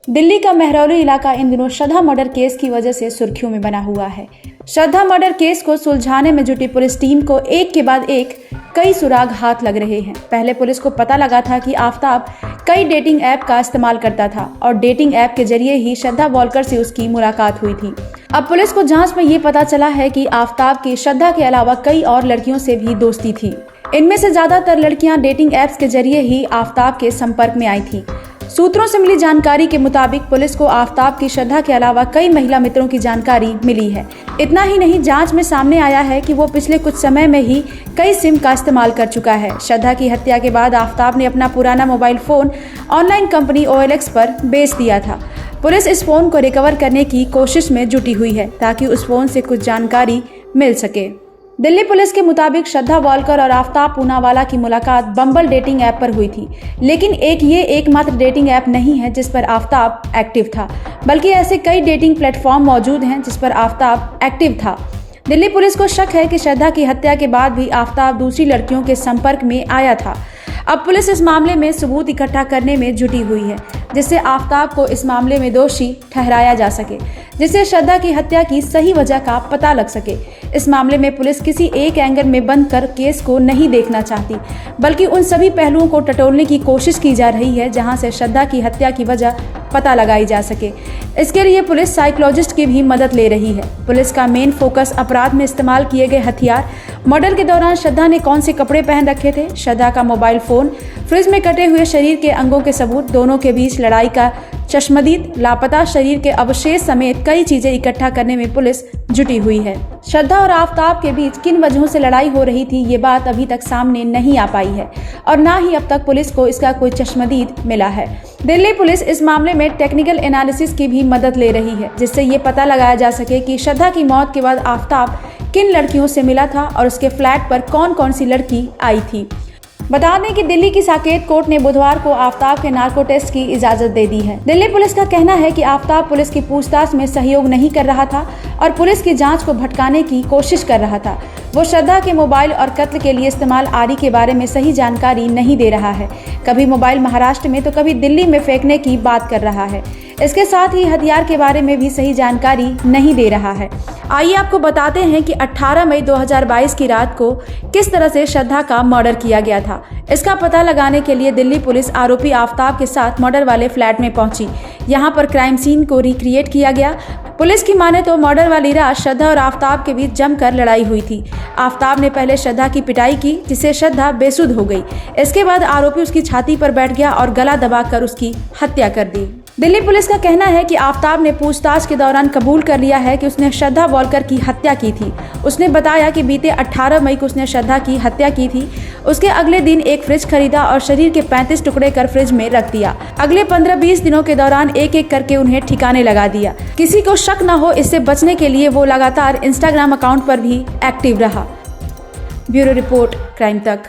दिल्ली का मेहरौली इलाका इन दिनों श्रद्धा मर्डर केस की वजह से सुर्खियों में बना हुआ है। श्रद्धा मर्डर केस को सुलझाने में जुटी पुलिस टीम को एक के बाद एक कई सुराग हाथ लग रहे हैं। पहले पुलिस को पता लगा था कि आफताब कई डेटिंग ऐप का इस्तेमाल करता था और डेटिंग ऐप के जरिए ही श्रद्धा वॉलकर से उसकी मुलाकात हुई थी। अब पुलिस को जांच में ये पता चला है कि आफताब की श्रद्धा के अलावा कई और लड़कियों से भी दोस्ती थी। इनमें से ज्यादातर लड़कियां डेटिंग ऐप्स के जरिए ही आफताब के संपर्क में आई थी। सूत्रों से मिली जानकारी के मुताबिक पुलिस को आफताब की श्रद्धा के अलावा कई महिला मित्रों की जानकारी मिली है। इतना ही नहीं, जांच में सामने आया है कि वो पिछले कुछ समय में ही कई सिम का इस्तेमाल कर चुका है। श्रद्धा की हत्या के बाद आफताब ने अपना पुराना mobile phone online company OLX पर बेच दिया था। पुलिस इस फोन को रिकवर करने की कोशिश में जुटी हुई है ताकि उस फोन से कुछ जानकारी मिल सके। दिल्ली पुलिस के मुताबिक श्रद्धा वॉलकर और आफताब पूनावाला की मुलाकात बम्बल डेटिंग ऐप पर हुई थी, लेकिन ये एकमात्र डेटिंग ऐप नहीं है जिस पर आफताब एक्टिव था, बल्कि ऐसे कई डेटिंग प्लेटफॉर्म मौजूद हैं जिस पर आफताब एक्टिव था। दिल्ली पुलिस को शक है कि श्रद्धा की हत्या के बाद भी आफताब दूसरी लड़कियों के संपर्क में आया था। अब पुलिस इस मामले में सबूत इकट्ठा करने में जुटी हुई है, जिससे आफताब को इस मामले में दोषी ठहराया जा सके, जिससे श्रद्धा की हत्या की सही वजह का पता लग सके। इस मामले में पुलिस किसी एक एंगल में बंद कर केस को नहीं देखना चाहती, बल्कि उन सभी पहलुओं को टटोलने की कोशिश की जा रही है जहां से श्रद्धा की हत्या की वजह पता लगाई जा सके। इसके लिए पुलिस साइकोलॉजिस्ट की भी मदद ले रही है। पुलिस का मेन फोकस अपराध में इस्तेमाल किए गए हथियार, मर्डर के दौरान श्रद्धा ने कौन से कपड़े पहन रखे थे, श्रद्धा का मोबाइल फोन, फ्रिज में कटे हुए शरीर के अंगों के सबूत, दोनों के बीच लड़ाई का चश्मदीद, लापता शरीर के अवशेष समेत कई चीजें इकट्ठा करने में पुलिस जुटी हुई है। श्रद्धा और आफताब के बीच किन वजहों से लड़ाई हो रही थी, ये बात अभी तक सामने नहीं आ पाई है और ना ही अब तक पुलिस को इसका कोई चश्मदीद मिला है। दिल्ली पुलिस इस मामले में टेक्निकल एनालिसिस की भी मदद ले रही है, जिससे ये पता लगाया जा सके कि श्रद्धा की मौत के बाद आफताब किन लड़कियों से मिला था और उसके फ्लैट पर कौन कौन सी लड़की आई थी। बता दें कि दिल्ली की साकेत कोर्ट ने बुधवार को आफताब के नार्को टेस्ट की इजाजत दे दी है। दिल्ली पुलिस का कहना है कि आफताब पुलिस की पूछताछ में सहयोग नहीं कर रहा था और पुलिस की जांच को भटकाने की कोशिश कर रहा था। वो श्रद्धा के मोबाइल और कत्ल के लिए इस्तेमाल आरी के बारे में सही जानकारी नहीं दे रहा है। कभी मोबाइल महाराष्ट्र में तो कभी दिल्ली में फेंकने की बात कर रहा है। इसके साथ ही हथियार के बारे में भी सही जानकारी नहीं दे रहा है। आइए आपको बताते हैं कि 18 मई 2022 की रात को किस तरह से श्रद्धा का मर्डर किया गया था। इसका पता लगाने के लिए दिल्ली पुलिस आरोपी आफताब के साथ मर्डर वाले फ्लैट में पहुंची। यहां पर क्राइम सीन को रिक्रिएट किया गया। पुलिस की माने तो मर्डर वाली रात श्रद्धा और आफताब के बीच जमकर लड़ाई हुई थी। आफताब ने पहले श्रद्धा की पिटाई की, जिससे श्रद्धा बेसुध हो गई। इसके बाद आरोपी उसकी छाती पर बैठ गया और गला दबाकर उसकी हत्या कर दी। दिल्ली पुलिस का कहना है कि आफताब ने पूछताछ के दौरान कबूल कर लिया है कि उसने श्रद्धा वॉलकर की हत्या की थी। उसने बताया कि बीते 18 मई को उसने श्रद्धा की हत्या की थी। उसके अगले दिन एक फ्रिज खरीदा और शरीर के 35 टुकड़े कर फ्रिज में रख दिया। अगले 15-20 दिनों के दौरान एक एक करके उन्हें ठिकाने लगा दिया। किसी को शक न हो, इससे बचने के लिए वो लगातार इंस्टाग्राम अकाउंट पर भी एक्टिव रहा। ब्यूरो रिपोर्ट, क्राइम तक।